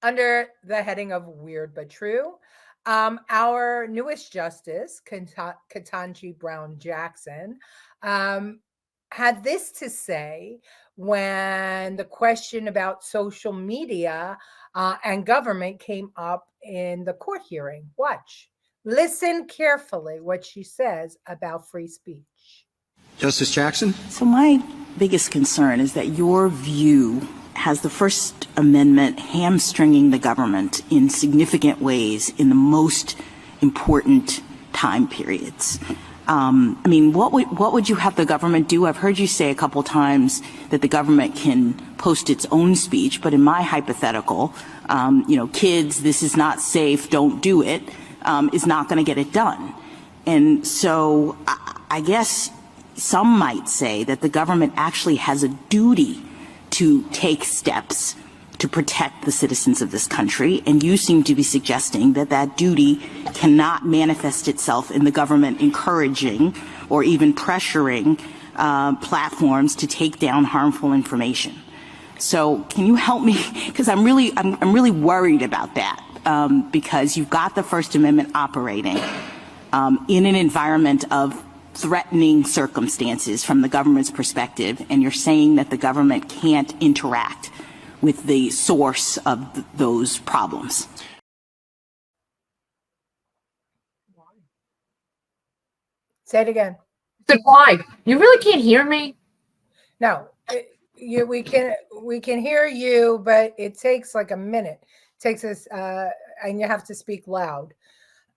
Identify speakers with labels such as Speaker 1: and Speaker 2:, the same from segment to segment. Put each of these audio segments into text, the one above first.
Speaker 1: Under the heading of Weird But True, our newest justice, Ketanji Brown Jackson, um, had this to say when the question about social media and government came up in the court hearing. Watch. Listen carefully what she says about free speech.
Speaker 2: Justice Jackson?
Speaker 3: So my biggest concern is that your view has the First Amendment hamstringing the government in significant ways in the most important time periods. What would you have the government do? I've heard you say a couple times that the government can post its own speech, but in my hypothetical, kids, this is not safe, don't do it, is not going to get it done. And so I guess some might say that the government actually has a duty to take steps to protect the citizens of this country, and you seem to be suggesting that that duty cannot manifest itself in the government encouraging or even pressuring platforms to take down harmful information. So can you help me? Because I'm really worried about that, because you've got the First Amendment operating in an environment of threatening circumstances from the government's perspective, and you're saying that the government can't interact with the source of those problems.
Speaker 1: Say it again.
Speaker 4: Then why? You really can't hear me?
Speaker 1: No, we can hear you, but it takes like a minute. It takes us, and you have to speak loud.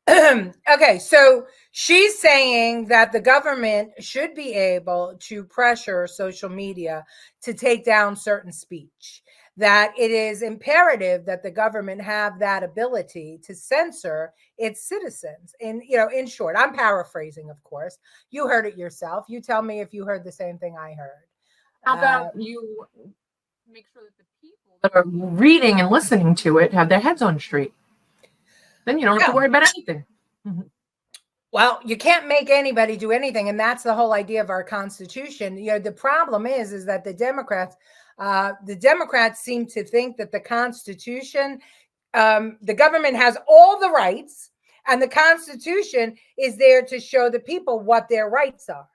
Speaker 1: Okay, so she's saying that the government should be able to pressure social media to take down certain speech, that it is imperative that the government have that ability to censor its citizens. In short, I'm paraphrasing, of course. You heard it yourself. You tell me if you heard the same thing I heard.
Speaker 4: How about you make sure that the people that are reading and listening to it have their heads on straight? Then you don't have to worry about anything.
Speaker 1: Well, you can't make anybody do anything, and that's the whole idea of our Constitution. The problem is that the Democrats seem to think that the Constitution, the government has all the rights, and the Constitution is there to show the people what their rights are,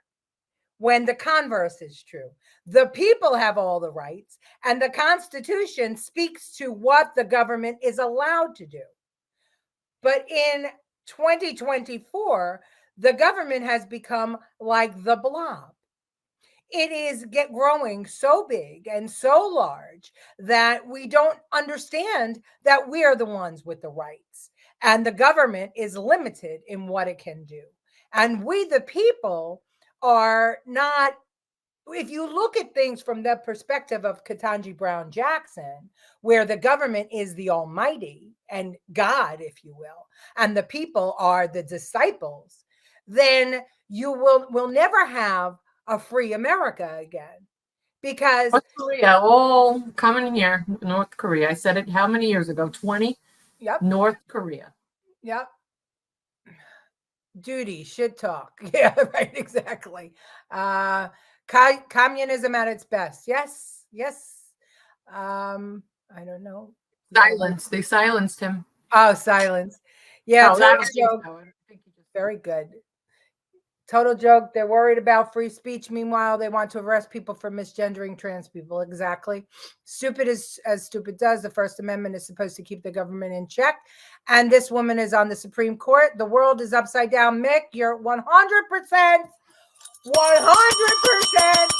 Speaker 1: when the converse is true. The people have all the rights, and the Constitution speaks to what the government is allowed to do. But in 2024, the government has become like the blob. It is growing so big and so large that we don't understand that we are the ones with the rights, and the government is limited in what it can do. And we, the people, are not. If you look at things from the perspective of Ketanji Brown Jackson, where the government is the almighty and God, if you will, and the people are the disciples, then you will never have a free America again. Because
Speaker 4: North Korea, all coming here, North Korea. I said it how many years ago? 20?
Speaker 1: Yep.
Speaker 4: North Korea.
Speaker 1: Yep. Duty, shit talk. Yeah, right, exactly. Communism at its best. Yes. I don't know.
Speaker 4: Silence. They silenced him.
Speaker 1: Oh, silence. Yeah,
Speaker 4: total
Speaker 1: joke. Very good. Total joke. They're worried about free speech. Meanwhile, they want to arrest people for misgendering trans people. Exactly. Stupid as stupid does. The First Amendment is supposed to keep the government in check. And this woman is on the Supreme Court. The world is upside down. Mick, you're 100%. 100%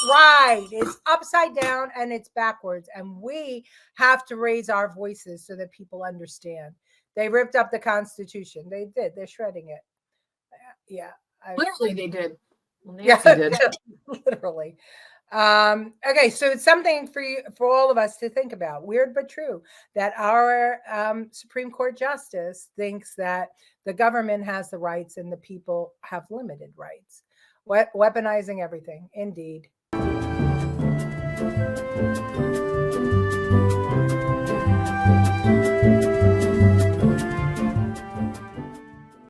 Speaker 1: right. It's upside down and it's backwards. And we have to raise our voices so that people understand. They ripped up the Constitution. They did. They're shredding it. Yeah.
Speaker 4: Literally, they did. Well,
Speaker 1: Nancy
Speaker 4: did.
Speaker 1: Literally. Okay, so it's something for all of us to think about. Weird but true that our Supreme Court justice thinks that the government has the rights and the people have limited rights. Weaponizing everything, indeed.